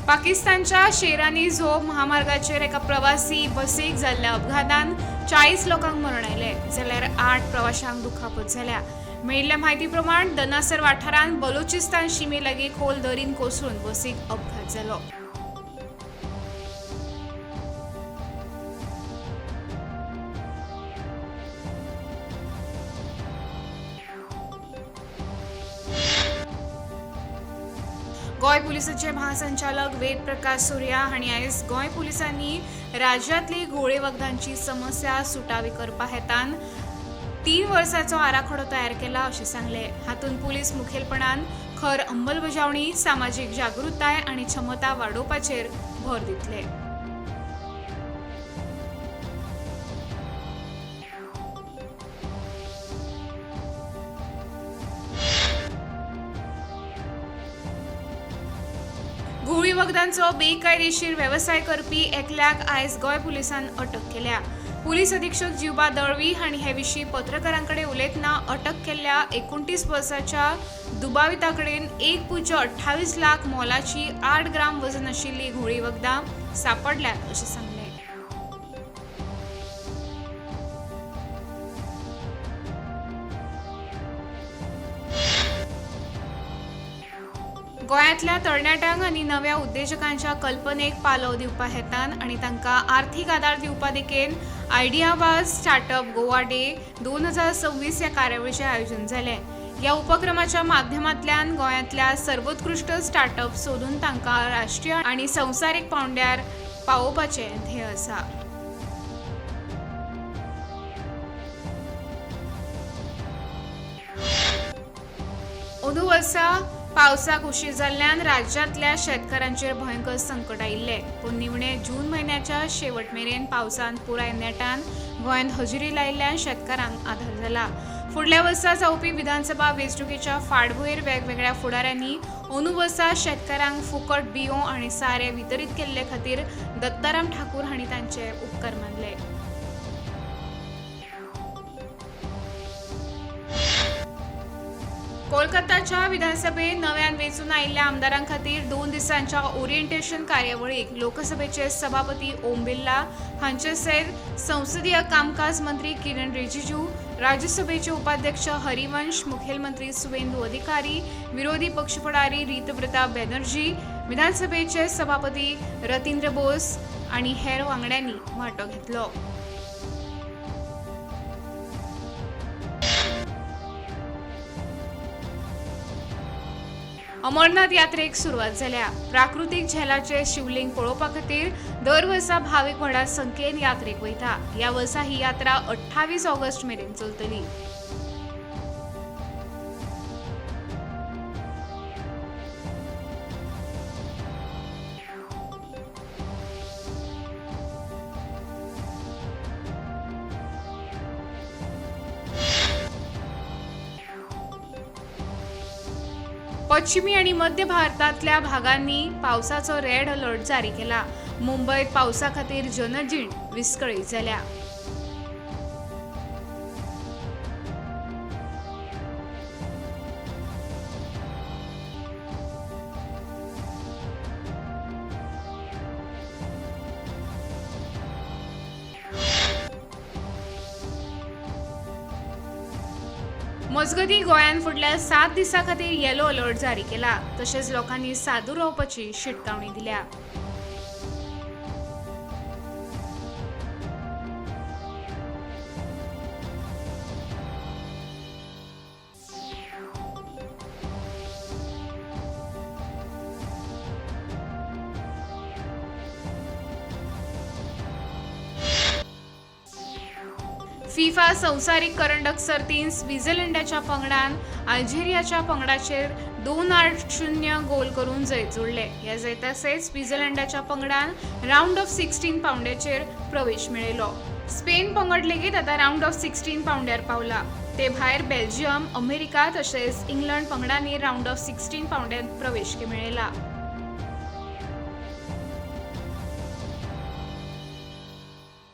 पाकिस्तानच्या शेरानी झोप महामार्गाचेर एका प्रवासी बसीक जाल्ल्या अपघातान 40 लोकांक मरण आयले, जाल्यार 8 प्रवाशांक दुखापत जाल्या। मेळिल्ल्या म्हायती प्रमाण दनासर वाठारांत बलुचिस्तान शिमे लागीं खोल दरीन कोसळून बसीक अपघात जालो। गोय पुलिसाचे महासंचालक वेद प्रकाश सूर्या हांणी आयज गोय पुलिसांनी राज्यांतली घोळे वखदांची समस्या सुटावी करपा हेतान 3 वर्सांचो आराखडो तयार केला अशें सांगले। हातूंत पुलीस मुखेलपणान खर अंमलबजावणी, सामाजीक जागृताय आनी क्षमता वाडोवपाचेर भर दितले। घोळी वखदांचो बेकायदेशीर वेवसाय करपी एकल्याक आयज गोय पुलिसान अटक केल्या। पुलीस अधीक्षक जीवबा दळवी हांणी हे विशीं पत्रकारांकडे उलयतना अटक केल्ल्या 29 वर्साच्या दुबाविताकडेन 1.28 लाख मोलाची 8 ग्राम वजन आशिल्ली घोळी वखदां सापडल्यात अशें सांगलें। गोंयांतल्या तरणाट्यांक आनी नव्या उद्देजकांच्या कल्पनेक पालव दिवपा हेतान आनी तांकां आर्थीक आदार दिवपा देखेन आयडियाबाज स्टार्टअप गोवा डे 2026 ह्या कार्यावळीचें आयोजन जालें। ह्या उपक्रमाच्या माध्यमांतल्यान गोंयांतल्या सर्वोत्कृश्ट स्टार्टअप सोदून तांकां राष्ट्रीय आनी संवसारीक पांवड्यार पावोवपाचें ध्येय आसा। अंदू वर्सा पावसाक उशीर जाल्ल्यान राज्यांतल्या शेतकारांचेर भयंकर संकट आयिल्लें, पूण निमणे जून म्हयन्याच्या शेवट मेरेन पावसान पुराय नेटान गोंयांत हजेरी लायिल्ल्यान शेतकारांक आधार जाला। फुडल्या वर्सा जावपी विधानसभा वेंचणुकेच्या फाटभुंयेर वेगवेगळ्या फुडाऱ्यांनी अंदू वर्सा शेतकारांक फुकट बियो आनी सारें वितरीत केल्ले खातीर दत्ताराम ठाकूर हांणी तांचे उपकार मानले। कोलकाताच्या विधानसभेत नव्यान वेंचून आयिल्ल्या आमदारां खातीर 2 दिसांच्या ओरिएंटेशन कार्यावळीक लोकसभेचे सभापती ओम बिर्ला हांचे सयत संसदीय कामकाज मंत्री किरण रिजिजू, राज्यसभेचे उपाध्यक्ष हरिवंश, मुखेलमंत्री सुवेंदू अधिकारी, विरोधी पक्ष फुडारी रीतप्रता बॅनर्जी, विधानसभेचे सभापती रतींद्र बोस आनी हेर वांगड्यांनी वांटो घेतलो। अमरनाथ यात्रेक सुरवात जाल्या। प्राकृतीक झेलाचे शिवलिंग पळोवपा खातीर दर वर्सा भावीक व्हडा संख्येन यात्रेक वयता। ह्या वर्सा ही यात्रा 28 ऑगस्ट मेरेन चलतली। पश्चिमी आणि मध्य भारतातल्या भागांनी पावसाचो रेड अलर्ट जारी केला। मुंबईत पावसा खातीर जनजीण विस्कळीत जाल्या। मजगती गोंयान फुडल्या 7 दिसां खातीर येलो अलर्ट जारी केला। तशेंच लोकांनी सादूर रावपाची शिटकावणी दिल्या। फिफा संवसारीक करंडक सर्तींत स्वित्झर्लंडाच्या पंगडान अल्जेरियाच्या पंगडाचेर 2-0 गोल करून जैत जोडले। ह्या जैता सयत स्वित्झर्लंडाच्या पंगडान राउंड ऑफ 16 पावंड्याचेर प्रवेश मेळयलो। स्पेन पंगड लेगीत आतां राउंड ऑफ 16 पावंड्यार पावला। ते भायर बेल्जियम, अमेरिका तशेंच इंग्लंड पंगडांनी राउंड ऑफ 16 पावंड्यांत प्रवेश मेळयला।